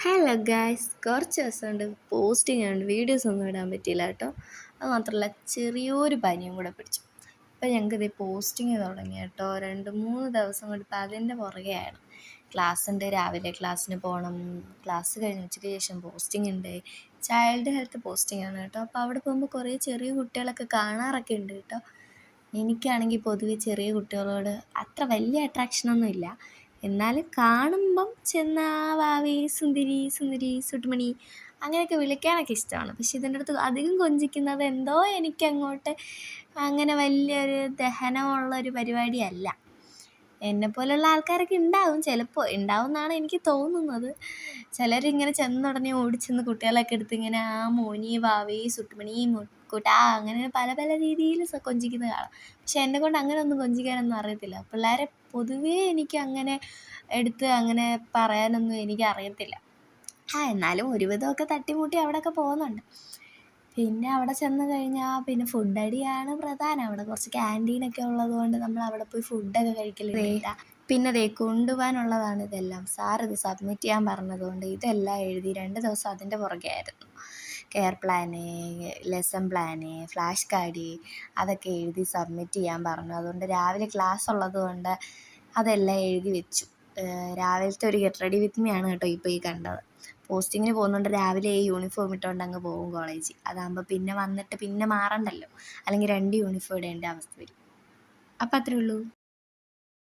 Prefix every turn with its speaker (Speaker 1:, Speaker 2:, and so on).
Speaker 1: Hello guys, കുറച്ച് ദിവസമുണ്ട് posting ഉണ്ട്, വീഡിയോസ് ഒന്നും ഇടാൻ പറ്റിയില്ല കേട്ടോ. അത് മാത്രമല്ല, ചെറിയൊരു പനിയും കൂടെ പിടിച്ചു. ഇപ്പം ഞങ്ങൾക്ക് ഇത് പോസ്റ്റിങ് തുടങ്ങി കേട്ടോ. 2-3 ദിവസം കൊണ്ട് ഇപ്പം അതിൻ്റെ പുറകെയാണ്. ക്ലാസ് ഉണ്ട്, രാവിലെ ക്ലാസ്സിന് പോകണം, ക്ലാസ് കഴിഞ്ഞ് ഉച്ചയ്ക്ക് ശേഷം പോസ്റ്റിംഗ് ഉണ്ട്. ചൈൽഡ് ഹെൽത്ത് പോസ്റ്റിംഗ് ആണ് കേട്ടോ. അപ്പോൾ അവിടെ പോകുമ്പോൾ കുറേ ചെറിയ കുട്ടികളൊക്കെ കാണാറൊക്കെ ഉണ്ട് കേട്ടോ. എനിക്കാണെങ്കിൽ പൊതുവെ ചെറിയ കുട്ടികളോട് അത്ര വലിയ അട്രാക്ഷനൊന്നും ഇല്ല. എന്നാലും കാണുമ്പം ചെന്ന് വാവേ, സുന്ദരി സുന്ദരി, സുട്ടുമണി അങ്ങനെയൊക്കെ വിളിക്കാനൊക്കെ ഇഷ്ടമാണ്. പക്ഷെ ഇതിൻ്റെ അടുത്ത് അധികം കൊഞ്ചിക്കുന്നത് എന്തോ എനിക്കങ്ങോട്ട് അങ്ങനെ വലിയൊരു ദഹനമുള്ളൊരു പരിപാടിയല്ല. എന്നെപ്പോലുള്ള ആൾക്കാരൊക്കെ ഉണ്ടാവും, ചിലപ്പോൾ ഉണ്ടാവും എന്നാണ് എനിക്ക് തോന്നുന്നത്. ചിലരിങ്ങനെ ചെന്നുടനെ ഓടിച്ചെന്ന് കുട്ടികളൊക്കെ എടുത്ത് ഇങ്ങനെ ആ മോനി, വാവേ, സുട്ടുമണി, മുക്കൂട്ടാ അങ്ങനെ പല പല രീതിയിൽ കൊഞ്ചിക്കുന്ന കാണാം. പക്ഷെ എന്നെ കൊണ്ട് അങ്ങനെ ഒന്നും കൊഞ്ചിക്കാനൊന്നും അറിയത്തില്ല. പിള്ളേരെ പൊതുവേ എനിക്ക് അങ്ങനെ എടുത്ത് അങ്ങനെ പറയാനൊന്നും എനിക്ക് അറിയത്തില്ല. എന്നാലും ഒരുവിധമൊക്കെ തട്ടിമുട്ടി അവിടെയൊക്കെ പോകുന്നുണ്ട്. പിന്നെ അവിടെ ചെന്ന് കഴിഞ്ഞാൽ പിന്നെ ഫുഡ് അടിയാണ് പ്രധാനം. അവിടെ കുറച്ച് ക്യാൻറ്റീനൊക്കെ ഉള്ളത് കൊണ്ട് നമ്മൾ അവിടെ പോയി ഫുഡൊക്കെ കഴിക്കലുണ്ട്. പിന്നെ കൊണ്ടുപോകാനുള്ളതാണ് ഇതെല്ലാം. സാർ ഇത് സബ്മിറ്റ് ചെയ്യാൻ പറഞ്ഞതുകൊണ്ട് ഇതെല്ലാം എഴുതി 2 ദിവസം അതിൻ്റെ പുറകെയായിരുന്നു. Care plan, lesson plan, flash card അതൊക്കെ എഴുതി സബ്മിറ്റ് ചെയ്യാൻ പറഞ്ഞു. അതുകൊണ്ട് രാവിലെ ക്ലാസ് ഉള്ളത് കൊണ്ട് അതെല്ലാം എഴുതി വെച്ചു. രാവിലത്തെ ഒരു ഗെറ്റ് റെഡി വിത്ത് മീ ആണ് കേട്ടോ ഇപ്പോൾ ഈ കണ്ടത്. പോസ്റ്റിങ്ങിന് പോകുന്നുണ്ട്, രാവിലെ ഈ യൂണിഫോം ഇട്ടുകൊണ്ട് അങ്ങ് പോകും കോളേജിൽ. അതാകുമ്പോൾ പിന്നെ വന്നിട്ട് പിന്നെ മാറണ്ടല്ലോ, അല്ലെങ്കിൽ 2 യൂണിഫോം ഇടേണ്ട അവസ്ഥ വരും. അപ്പം അത്രേ ഉള്ളൂ.